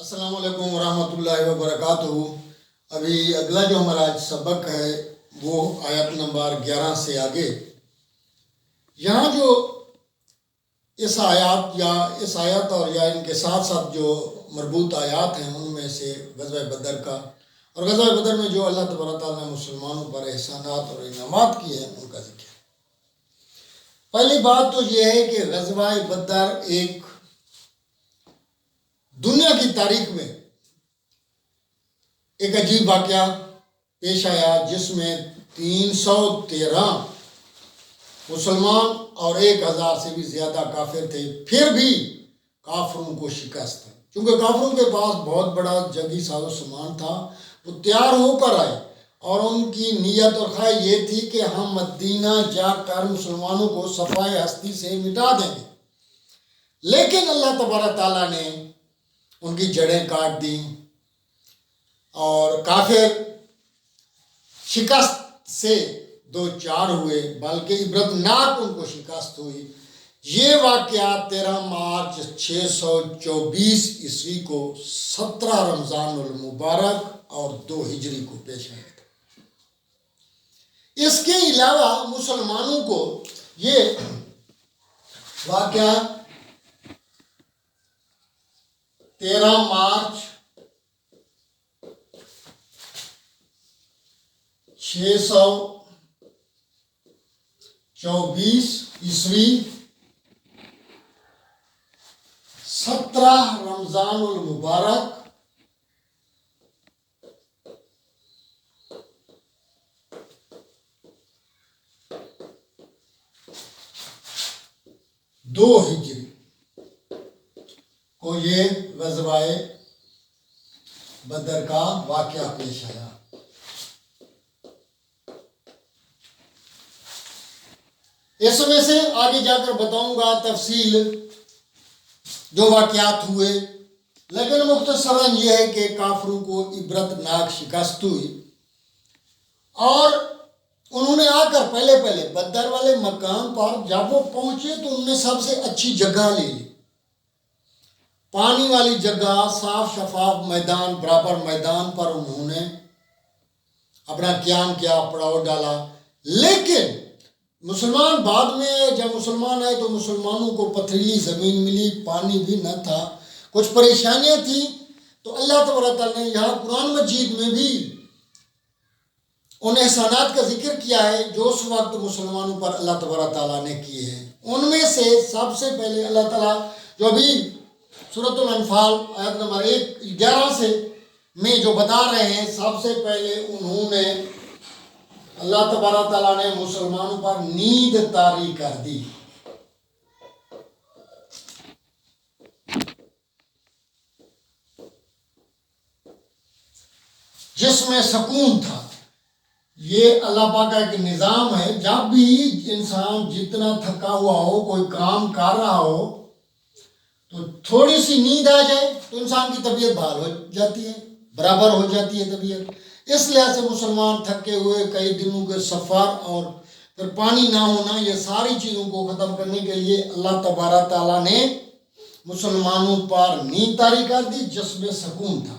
السلام علیکم ورحمۃ اللہ وبرکاتہ۔ ابھی اگلا جو ہمارا سبق ہے وہ آیت نمبر 11 سے آگے، یہاں جو اس آیت اور یا ان کے ساتھ ساتھ جو مربوط آیات ہیں ان میں سے غزوہ بدر کا، اور غزوہ بدر میں جو اللہ تبارک تعالیٰ نے مسلمانوں پر احسانات اور انعامات کیے ہیں ان کا ذکر ہے۔ پہلی بات تو یہ ہے کہ غزوہ بدر ایک دنیا کی تاریخ میں ایک عجیب واقعہ پیش آیا، جس میں 313 مسلمان اور 1000 سے بھی زیادہ کافر تھے، پھر بھی کافروں کو شکست ہے۔ چونکہ کافروں کے پاس بہت بڑا جنگی ساز و سامان تھا، وہ تیار ہو کر آئے اور ان کی نیت اور خواہش یہ تھی کہ ہم مدینہ جا کر مسلمانوں کو صفائے ہستی سے مٹا دیں گے، لیکن اللہ تبارک تعالیٰ نے ان کی جڑیں کاٹ دیں اور کافر شکست سے دو چار ہوئے، بلکہ عبرتناک ان کو شکست ہوئی۔ یہ واقعہ 13 مارچ 624 عیسوی کو 17 رمضان المبارک اور 2 ہجری کو پیش آیا تھا۔ اس کے علاوہ مسلمانوں کو یہ واقعہ 13 مارچ 624 عیسوی 17 رمضان المبارک دو ہجری کو یہ غزوہ بدر کا واقعہ پیش آیا۔ اس میں سے آگے جا کر بتاؤں گا تفصیل جو واقعات ہوئے، لیکن مختصراً یہ ہے کہ کافروں کو عبرتناک شکست ہوئی اور انہوں نے آ کر پہلے بدر والے مقام پر جب وہ پہنچے تو انہوں نے سب سے اچھی جگہ لے لی، پانی والی جگہ، صاف شفاف میدان، برابر میدان پر انہوں نے اپنا قیام کیا، پڑاؤ ڈالا۔ لیکن مسلمان بعد میں جب مسلمان آئے تو مسلمانوں کو پتھریلی زمین ملی، پانی بھی نہ تھا، کچھ پریشانیاں تھیں، تو اللہ تبارک تعالیٰ نے یہاں قرآن مجید میں بھی ان احسانات کا ذکر کیا ہے جو اس وقت مسلمانوں پر اللہ تبارک تعالیٰ نے کیے ہیں۔ ان میں سے سب سے پہلے اللہ تعالیٰ جو ابھی سورۃ الانفال آیت نمبر 11 سے میں جو بتا رہے ہیں، سب سے پہلے انہوں نے اللہ تبارک تعالیٰ نے مسلمانوں پر نیند طاری کر دی۔ جس میں سکون تھا۔ یہ اللہ پاک کا ایک نظام ہے، جب بھی انسان جتنا تھکا ہوا ہو، کوئی کام کر رہا ہو تو تھوڑی سی نیند آ جائے تو انسان کی طبیعت بحال ہو جاتی ہے، برابر ہو جاتی ہے طبیعت۔ اس لحاظ سے مسلمان تھکے ہوئے، کئی دنوں کے سفر اور پھر پانی نہ ہونا، یہ ساری چیزوں کو ختم کرنے کے لیے اللہ تبارک تعالیٰ نے مسلمانوں پر نیند طاری کر دی، جس میں سکون تھا۔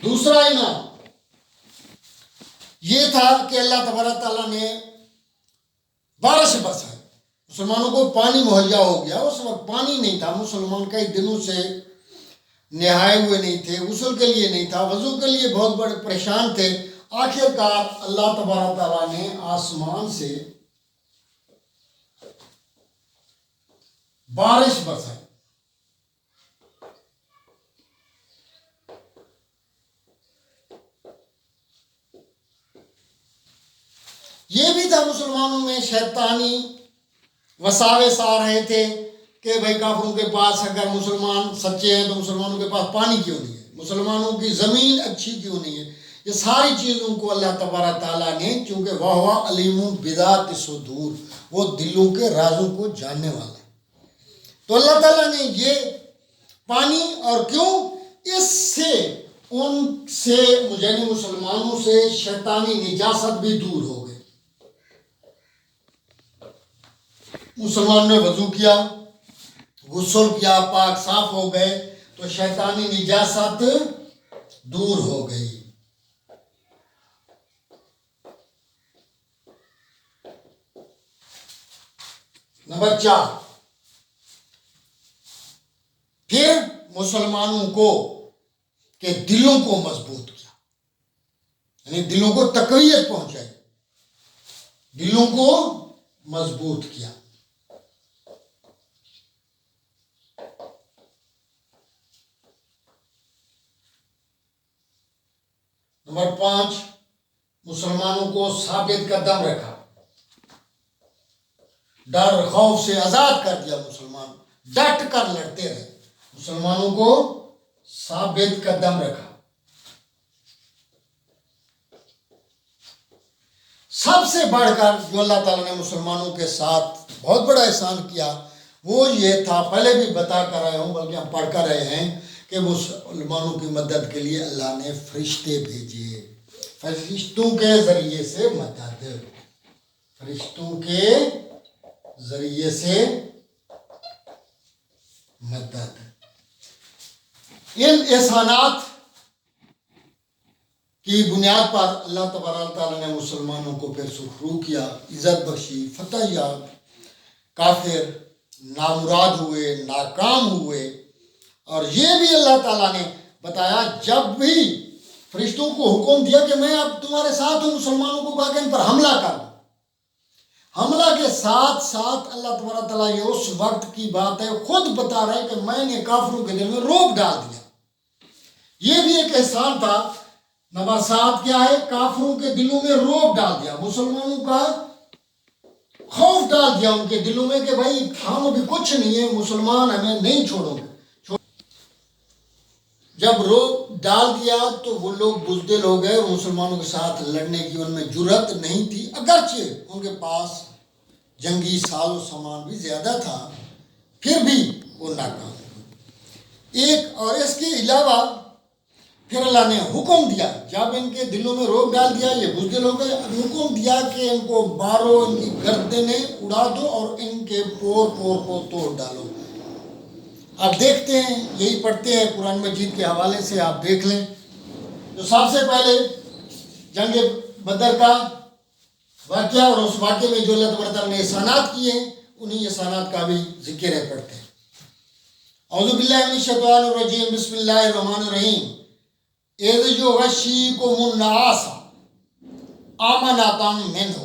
دوسرا انعام یہ تھا کہ اللہ تبارک تعالیٰ نے بارش برسائی، مسلمانوں کو پانی مہیا ہو گیا۔ اس وقت پانی نہیں تھا، مسلمان کئی دنوں سے نہائے ہوئے نہیں تھے، غسل کے لیے نہیں تھا، وضو کے لیے بہت بڑے پریشان تھے۔ آخر کار اللہ تبارک تعالیٰ نے آسمان سے بارش برسائی۔ یہ بھی تھا مسلمانوں میں شیطانی وساوس آ رہے تھے کہ بھائی کافروں کے پاس اگر مسلمان سچے ہیں تو مسلمانوں کے پاس پانی کیوں نہیں ہے، مسلمانوں کی زمین اچھی کیوں نہیں ہے۔ یہ ساری چیزوں کو اللہ تبارک تعالیٰ نے، چونکہ وہ علیم بذات الصدور، وہ دلوں کے رازوں کو جاننے والا ہے، تو اللہ تعالیٰ نے یہ پانی، اور کیوں، اس سے ان سے یعنی مسلمانوں سے شیطانی نجاست بھی دور ہو گئی۔ مسلمان نے وضو کیا، غسل کیا، پاک صاف ہو گئے تو شیطانی نجاست دور ہو گئی۔ نمبر 4، پھر مسلمانوں کو کے دلوں کو مضبوط کیا، یعنی دلوں کو تقویت پہنچائی، دلوں کو مضبوط کیا۔ نمبر 5، مسلمانوں کو ثابت قدم رکھا، ڈر خوف سے آزاد کر دیا، مسلمان ڈٹ کر لڑتے رہے، مسلمانوں کو ثابت قدم رکھا۔ سب سے بڑھ کر جو اللہ تعالیٰ نے مسلمانوں کے ساتھ بہت بڑا احسان کیا وہ یہ تھا، پہلے بھی بتا کر آیا ہوں بلکہ ہم پڑھ کر رہے ہیں، کہ مسلمانوں کی مدد کے لیے اللہ نے فرشتے بھیجے، فرشتوں کے ذریعے سے مدد، فرشتوں کے ذریعے سے مدد۔ ان احسانات کی بنیاد پر اللہ تبارک تعالیٰ نے مسلمانوں کو پھر سرخرو کیا، عزت بخشی، فتح یاب، کافر نامراد ہوئے، ناکام ہوئے۔ اور یہ بھی اللہ تعالیٰ نے بتایا، جب بھی فرشتوں کو حکم دیا کہ میں اب تمہارے ساتھ ہوں، مسلمانوں کو کہا کہ ان پر حملہ کر دو، حملہ کے ساتھ ساتھ اللہ تبارک تعالیٰ یہ اس وقت کی بات ہے خود بتا رہے کہ میں نے کافروں کے دل میں رعب ڈال دیا۔ یہ بھی ایک احسان تھا۔ نمبر 7 کیا ہے؟ کافروں کے دلوں میں رعب ڈال دیا، مسلمانوں کا خوف ڈال دیا ان کے دلوں میں کہ بھائی ہم ابھی کچھ نہیں ہے، مسلمان ہمیں نہیں چھوڑو گے۔ جب رعب ڈال دیا تو وہ لوگ بزدل ہو گئے اور مسلمانوں کے ساتھ لڑنے کی ان میں جرأت نہیں تھی، اگرچہ ان کے پاس جنگی ساز و سامان بھی زیادہ تھا، پھر بھی وہ ناکام ہوئے۔ ایک اور اس کے علاوہ پھر اللہ نے حکم دیا، جب ان کے دلوں میں رعب ڈال دیا، یہ بزدل ہو گئے، حکم دیا کہ ان کو مارو، ان کی گردنیں اڑا دو اور ان کے پور پور کو توڑ ڈالو۔ آپ دیکھتے ہیں، یہی پڑھتے ہیں قرآن مجید کے حوالے سے، آپ دیکھ لیں تو سب سے پہلے جنگ بدر کا واقعہ، اور اس واقعے میں جو اللہ تبارک تعالیٰ نے احسانات کیے ہیں انہی احسانات کا بھی ذکر ہے، پڑھتے ہیں۔ اعوذ باللہ من الشیطان الرجیم، بسم اللہ الرحمن الرحیم۔ اذ یغشیکم النعاس امنۃ منہ،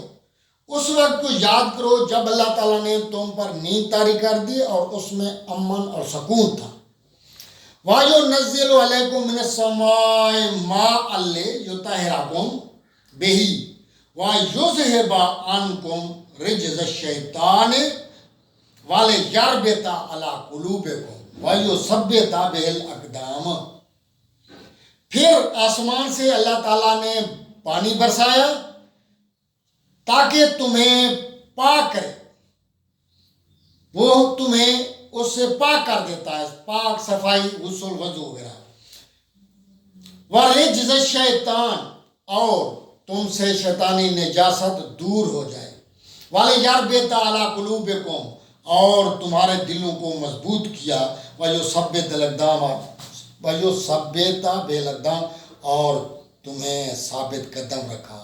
اس وقت کو یاد کرو جب اللہ تعالیٰ نے تم پر نیند طاری کر دی اور اس میں امن اور سکون تھا۔ وَيُنَزِّلُ عَلَيْكُم مِّنَ السَّمَاءِ مَاءً لِّيُطَهِّرَكُم بِهِ وَيُذْهِبَ عَنكُم رِجْزَ الشَّيْطَانِ وَلِيَرْبِطَ عَلَىٰ قُلُوبِكُمْ وَيُثَبِّتَ بِهِ الْأَقْدَامَ۔ پھر آسمان سے اللہ تعالیٰ نے پانی برسایا تاکہ تمہیں پاک کرے، وہ تمہیں اس سے پاک کر دیتا ہے، پاک صفائی، غسل، وضو وغیرہ۔ وَرِجْزَ الشَّيْطَانِ، اور تم سے شیطانی نجاست دور ہو جائے۔ وَلِيَرْبِطَ عَلَىٰ قُلُوبِكُمْ، اور تمہارے دلوں کو مضبوط کیا۔ وَيُثَبِّتَ بِالْأَقْدَامِ، اور تمہیں ثابت قدم رکھا۔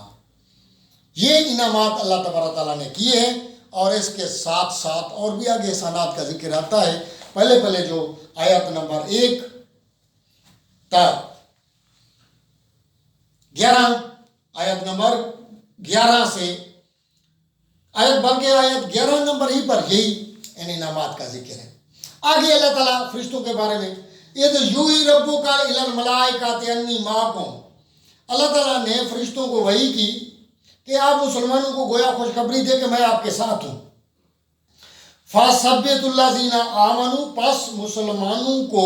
یہ انعامات اللہ تبارک تعالیٰ نے کیے ہیں، اور اس کے ساتھ ساتھ اور بھی آگے احسانات کا ذکر آتا ہے۔ پہلے جو آیت نمبر 1 تا 11، آیت نمبر 11 سے بلکہ آیت 11 نمبر ہی پر یہی ان انعامات کا ذکر ہے۔ آگے اللہ تعالیٰ فرشتوں کے بارے میں، اذ یوحی ربک الی الملائکۃ انی معکم، اللہ تعالیٰ نے فرشتوں کو وحی کی کہ آپ مسلمانوں کو گویا خوشخبری دے کہ میں آپ کے ساتھ ہوں۔ فَثَبِّتُ الَّذِينَ آمَنُوا، پس مسلمانوں کو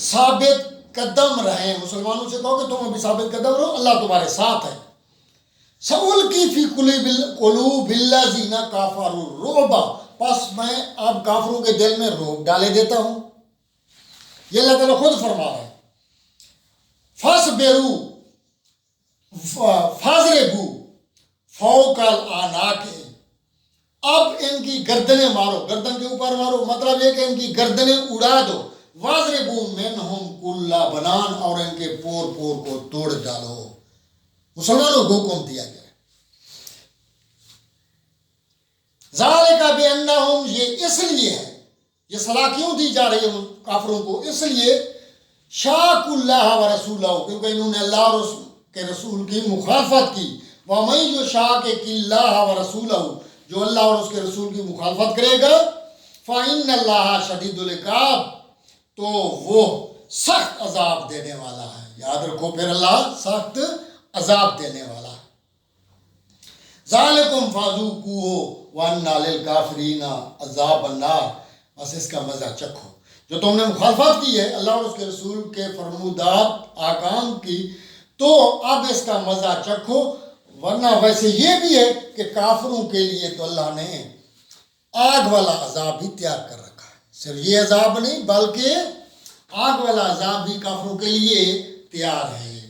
ثابت قدم رہیں، مسلمانوں سے کہو کہ تم ابھی ثابت قدم رہو، اللہ تمہارے ساتھ ہے۔ سَأُلْقِي فِي قُلُوبِ الَّذِينَ كَفَرُوا الرُّعْبَ، پس میں اب کافروں کے دل میں رعب ڈالے دیتا ہوں۔ یہ اللہ تعالیٰ خود فرما رہا ہے۔ فَاصْبِرُوا فَاضْرِبُوا فَوْقَ الْأَعْنَاقِ، اب ان کی گردنیں مارو، گردن کے اوپر مارو، مطلب یہ کہ ان کی گردنیں اڑا دو، واضربوا منہم کل بنان، اور ان کے پور پور کو توڑ ڈالو۔ مسلمانوں کو حکم دیا گیا۔ ذالک بانہم، یہ اس لیے ہے، یہ صلاح کیوں دی جا رہی ہے کافروں کو؟ اس لیے شاق اللہ و رسولہ، کیونکہ انہوں نے اللہ اور اس کے رسول کی مخالفت کی۔ وَمَن يُشَاقِقِ اللَّهَ وَرَسُولَهُ، جو اللہ اور اس کے رسول کی مخالفت کرے گا، فَإِنَّ اللَّهَ شَدِيدُ الْعِقَابِ، تو وہ سخت عذاب دینے والا ہے۔ یاد رکھو، پھر اللہ سخت عذاب دینے والا ہے۔ ذَلِكُمْ فَذُوقُوهُ وَأَنَّ لِلْكَافِرِينَ عَذَابَ النَّارِ، بس اس کا مزہ چکھو۔ جو تم نے مخالفت کی ہے اللہ اور اس کے رسول کے فرمودات احکام کی، تو اب اس کا مزہ چکھو۔ ورنہ ویسے یہ بھی ہے کہ کافروں کے لیے تو اللہ نے آگ والا عذاب بھی تیار کر رکھا ہے۔ صرف یہ عذاب نہیں بلکہ آگ والا عذاب بھی کافروں کے لیے تیار ہے۔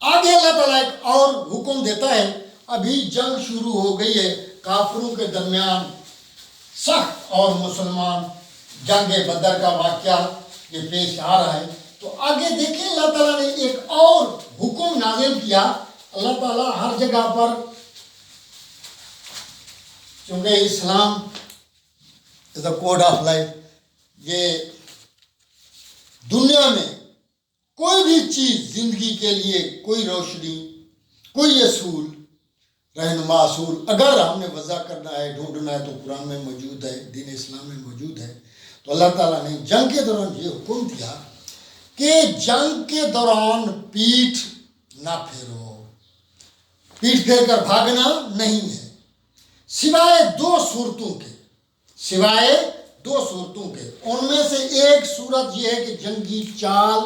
آگے اللہ تعالیٰ ایک اور حکم دیتا ہے۔ ابھی جنگ شروع ہو گئی ہے کافروں کے درمیان، سخت، اور مسلمان، جنگ بدر کا واقعہ یہ پیش آ رہا ہے۔ تو آگے دیکھیں اللہ تعالیٰ نے ایک اور حکم نازل کیا۔ اللہ تعالیٰ ہر جگہ پر، چونکہ اسلام از اے کوڈ آف لائف، یہ دنیا میں کوئی بھی چیز زندگی کے لیے کوئی روشنی، کوئی اصول، رہنما اصول اگر ہم نے وضع کرنا ہے، ڈھونڈنا ہے، تو قرآن میں موجود ہے، دین اسلام میں موجود ہے۔ تو اللہ تعالیٰ نے جنگ کے دوران یہ حکم دیا کہ جنگ کے دوران پیٹھ نہ پھیرو، پیٹھ پھیر کر بھاگنا نہیں ہے، سوائے دو صورتوں کے، سوائے دو صورتوں کے۔ ان میں سے ایک صورت یہ ہے کہ جنگی چال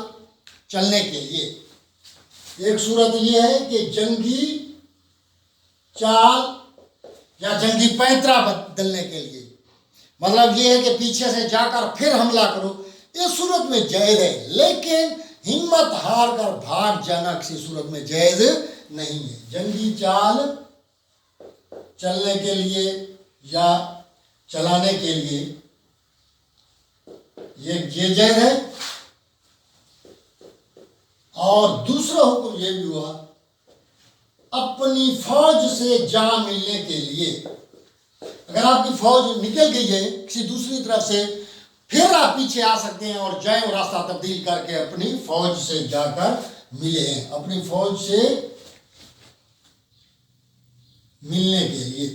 چلنے کے لیے، ایک صورت یہ ہے کہ جنگی چال یا جنگی پینترا بدلنے کے لیے، مطلب یہ ہے کہ پیچھے سے جا کر پھر حملہ کرو، اس صورت میں جائز ہے، لیکن ہمت ہار کر بھاگ جانا کسی صورت میں جائز نہیں ہے۔ جنگی چال چلنے کے لیے یا چلانے کے لیے یہ جائز ہے۔ اور دوسرا حکم یہ بھی ہوا، اپنی فوج سے جا ملنے کے لیے، اگر آپ کی فوج نکل گئی ہے کسی دوسری طرف سے، پھر آپ پیچھے آ سکتے ہیں اور جائیں اور راستہ تبدیل کر کے اپنی فوج سے جا کر ملیں، اپنی فوج سے ملنے کے لیے،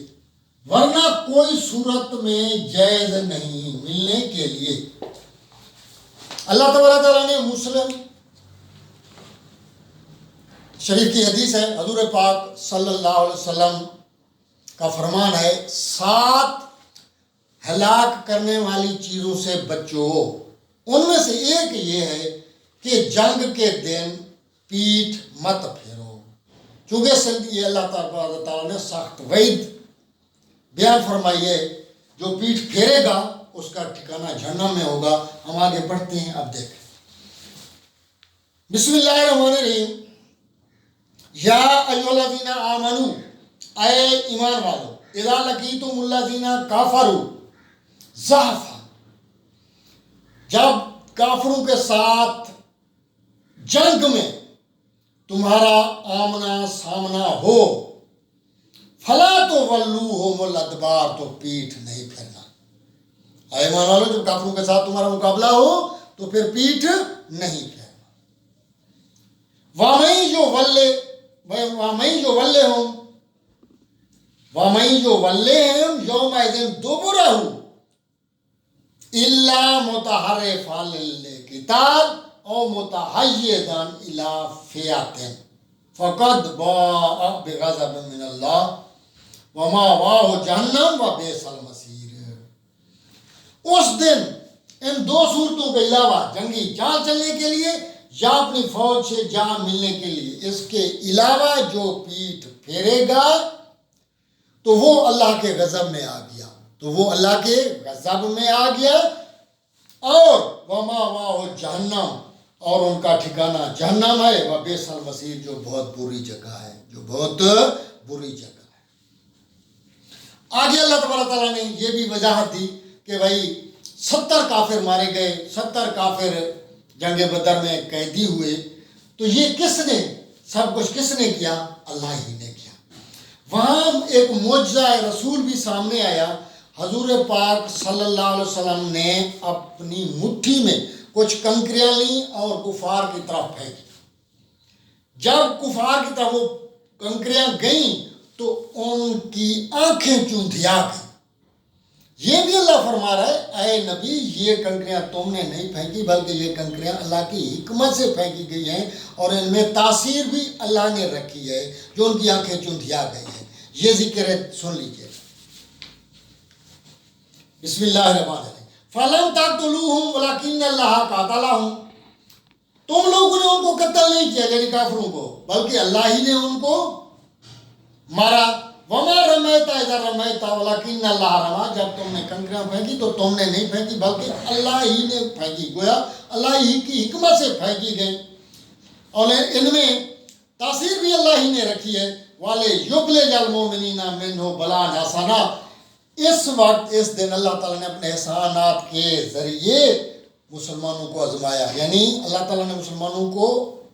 ورنہ کوئی صورت میں جائز نہیں ملنے کے لیے۔ اللہ تبارک تعالیٰ نے مسلم شریف کی حدیث ہے، حضور پاک صلی اللہ علیہ وسلم کا فرمان ہے، 7 ہلاک کرنے والی چیزوں سے بچو۔ ان میں سے ایک یہ ہے کہ جنگ کے دن پیٹھ مت پھیرو، چونکہ یہ اللہ تعالیٰ نے سخت وعید بیان فرمائی ہے، جو پیٹھ پھیرے گا اس کا ٹھکانہ جہنم میں ہوگا۔ ہم آگے بڑھتے ہیں، اب دیکھیں، بسم اللہ الرحمن الرحیم۔ یا ایھا الذین آمنوا، اے ایمان والو، اذا لقیتم الذین کفروا زحفا، جب کافروں کے ساتھ جنگ میں تمہارا آمنا سامنا ہو، فلا تولوہم الادبار، تو پیٹھ نہیں پھیرنا۔ اے ایمان والو، جب کافروں کے ساتھ تمہارا مقابلہ ہو تو پھر پیٹھ نہیں پھیرنا۔ وَمَن يُوَلِّهِمْ يَوْمَئِذٍ دُبُرَهُ إِلَّا مُتَحَرِّفًا لِلْقِتَالِ أَوْ مُتَحَيِّزًا إِلَىٰ فِئَةٍ فَقَدْ بَاءَ بِغَضَبٍ مِّنَ اللَّهِ وَمَأْوَاهُ جَهَنَّمُ وَبِئْسَ الْمَصِيرُ۔ اس دن ان دو صورتوں کے علاوہ، جنگی چال چلنے کے لیے یا اپنی فوج سے جا ملنے کے لیے، اس کے علاوہ جو پیٹھ پھیرے گا تو وہ اللہ کے غضب میں آ گیا، تو وہ اللہ کے غضب میں آ گیا، اور وَمَأْوَاهُ جہنم، اور ان کا ٹھکانہ جہنم ہے، وَبِئْسَ الْمَصِيرُ، جو بہت بری جگہ ہے، جو بہت بری جگہ ہے۔ آگے اللہ تبارک تعالیٰ نے یہ بھی وضاحت دی کہ بھائی 70 کافر مارے گئے، 70 کافر جنگ بدر میں قیدی ہوئے، تو یہ کس نے سب کچھ کس نے کیا؟ اللہ ہی نے کیا۔ وہاں ایک معجزہ رسول بھی سامنے آیا، حضور پاک صلی اللہ علیہ وسلم نے اپنی مٹھی میں کچھ کنکریاں لیں اور کفار کی طرف پھینکی۔ جب کفار کی طرف وہ کنکریاں گئیں تو ان کی آنکھیں چوندھیا گئیں۔ یہ بھی اللہ فرما رہا ہے اے نبی یہ کنکریاں تم نے نہیں پھینکی بلکہ یہ کنکریاں اللہ کی حکمت سے پھینکی گئی ہیں اور ان میں تاثیر بھی اللہ نے رکھی ہے جو ان کی آنکھیں چوندھیا گئی ہیں۔ یہ ذکر ہے، سن لیجئے۔ بسم اللہ الرحمن الرحیم۔ فَلَمْ تَقْتُلُوهُمْ وَلَكِنَّ اللَّهَ قَتَلَهُمْ، تم لوگوں نے ان کو قتل نہیں کیا یعنی کافروں کو، بلکہ اللہ ہی نے ان کو مارا۔ وَمَا رَمَيْتَ إِذَا رَمَيْتَ وَلَكِنَّ اللَّهَ رَمَى، جب تم نے کنکریاں پھینکی تو تم نے نہیں پھینکی بلکہ اللہ ہی نے پھینکی، گویا اللہ ہی کی حکمت سے پھینکی گئی اور ان میں تاثیر بھی اللہ ہی نے رکھی ہے۔ وَلِيُبْلِيَ الْمُؤْمِنِينَ مِنْهُ بَلَاءً حَسَنًا، اس وقت اس دن اللہ تعالیٰ نے اپنے احسانات کے ذریعے مسلمانوں کو آزمایا، یعنی اللہ تعالیٰ نے مسلمانوں کو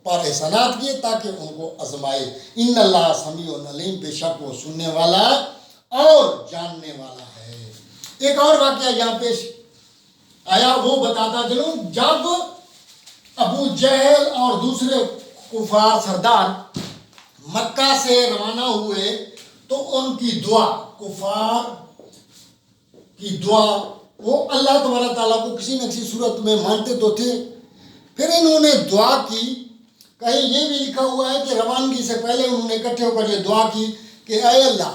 پر احسانات کیے تاکہ ان کو آزمائے۔ ان اللہ سمیع علیم، بے شک وہ سننے والا اور جاننے والا ہے۔ ایک اور واقعہ یہاں پیش آیا، وہ بتاتا چلوں۔ جب ابو جہل اور دوسرے کفار سردار مکہ سے روانہ ہوئے تو ان کی دعا، کفار کی دعا، وہ اللہ تبارک تعالیٰ کو کسی نہ کسی صورت میں مانتے تو تھے، پھر انہوں نے دعا کی۔ کہیں یہ بھی لکھا ہوا ہے کہ روانگی سے پہلے انہوں نے اکٹھے ہو کر یہ دعا کی کہ اے اللہ،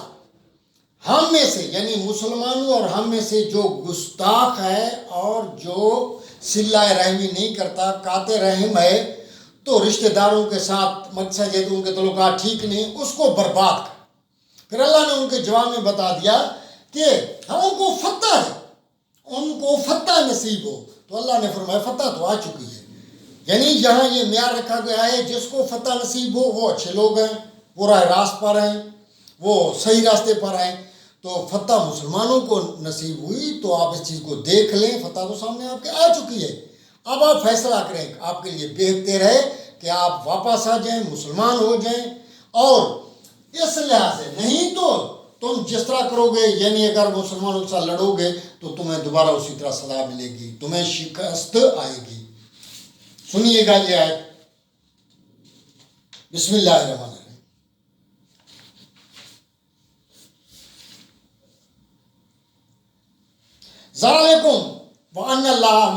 ہم میں سے یعنی مسلمانوں اور ہم میں سے جو گستاخ ہے اور جو صلہ رحمی نہیں کرتا، قاطع رحم ہے، تو رشتہ داروں کے ساتھ مقصد ہے تو ان کے تعلقات ٹھیک نہیں، اس کو برباد کر۔ پھر اللہ نے ان کے جواب میں بتا دیا کہ ہم ان کو فتح ہے، ان کو فتح نصیب ہو، تو اللہ نے فرمایا فتح تو آ چکی ہے۔ یعنی یہاں یہ معیار رکھا گیا ہے جس کو فتح نصیب ہو وہ اچھے لوگ ہیں، وہ راہ راست پر ہیں، وہ صحیح راستے پر ہیں۔ تو فتح مسلمانوں کو نصیب ہوئی تو آپ اس چیز کو دیکھ لیں، فتح تو سامنے آپ کے آ چکی ہے۔ اب آپ فیصلہ کریں، آپ کے لیے بہتر ہے کہ آپ واپس آ جائیں، مسلمان ہو جائیں، اور اس لحاظ سے نہیں تو تم جس طرح کرو گے، یعنی اگر مسلمانوں کے ساتھ لڑو گے تو تمہیں دوبارہ اسی طرح سزا ملے گی، تمہیں شکست آئے گی۔ سنیے گا یہ آیت، بسم اللہ الرحمن الرحیم۔ ذالکم وان اللہ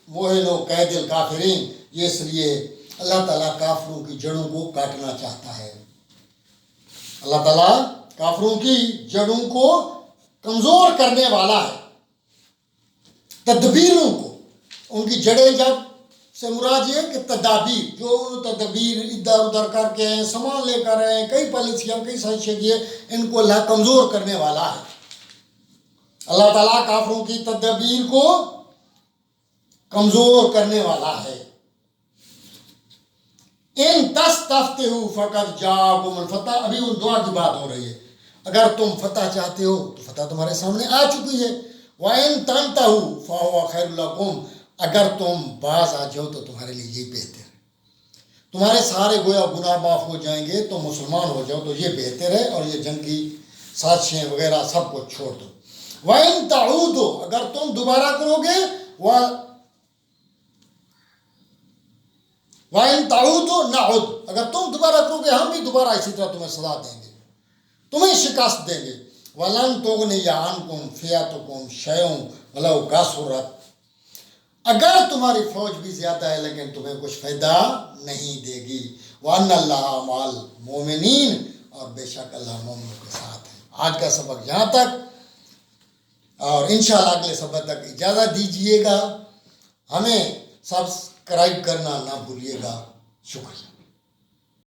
موہن قید الکافرین، یہ اس لیے اللہ تعالیٰ کافروں کی جڑوں کو کاٹنا چاہتا ہے۔ اللہ تعالیٰ کافروں کی جڑوں کو کمزور کرنے والا ہے، تدبیروں کو، ان کی جڑیں جب سے مراد یہ ہے کہ تدابیر، جو تدبیر ادھر ادھر کر کے سامان لے کر ہیں، کئی پالیسیاں کئی سازشیں کی ہیں، ان کو اللہ کمزور کرنے والا ہے۔ اللہ تعالیٰ کافروں کی تدبیر کو کمزور کرنے والا ہے۔ ان تستفتحوا فقد جاءکم الفتح، ابھی ان دعا کی بات ہو رہی ہے، اگر تم فتح چاہتے ہو تو فتح تمہارے سامنے آ چکی ہے۔ وَإِن تَنْتَهُوا فَهُوَ خَيْرٌ لَكُمْ، اگر تم باز آ جاؤ تو تمہارے لیے یہ بہتر ہے، تمہارے سارے گویا گناہ معاف ہو جائیں گے، تو مسلمان ہو جاؤ تو یہ بہتر ہے، اور یہ جنگ کی سازشیں وغیرہ سب کو چھوڑ دو۔ وَإِن تَعُودُوا، اگر تم دوبارہ کرو گے، وَإِن تَعُودُوا نَعُدْ، اگر تم دوبارہ کرو گے ہم بھی دوبارہ اسی طرح تمہیں سزا دیں گے، تمہیں شکست دیں گے۔ وَلَن تُغْنِيَ عَنْكُمْ فِئَتُكُمْ شَيْئٌ وَلَوْ كَثُرَتْ، اگر تمہاری فوج بھی زیادہ ہے لیکن تمہیں کچھ فائدہ نہیں دے گی۔ وَأَنَّ اللَّهَ مَعَ الْمُؤْمِنِينَ، اور بے شک اللہ مومنوں کے ساتھ ہے۔ آج کا سبق یہاں تک، اور انشاءاللہ اگلے سبق تک اجازت دیجیے گا۔ ہمیں سبسکرائب کرنا نہ بھولیے گا۔ شکریہ۔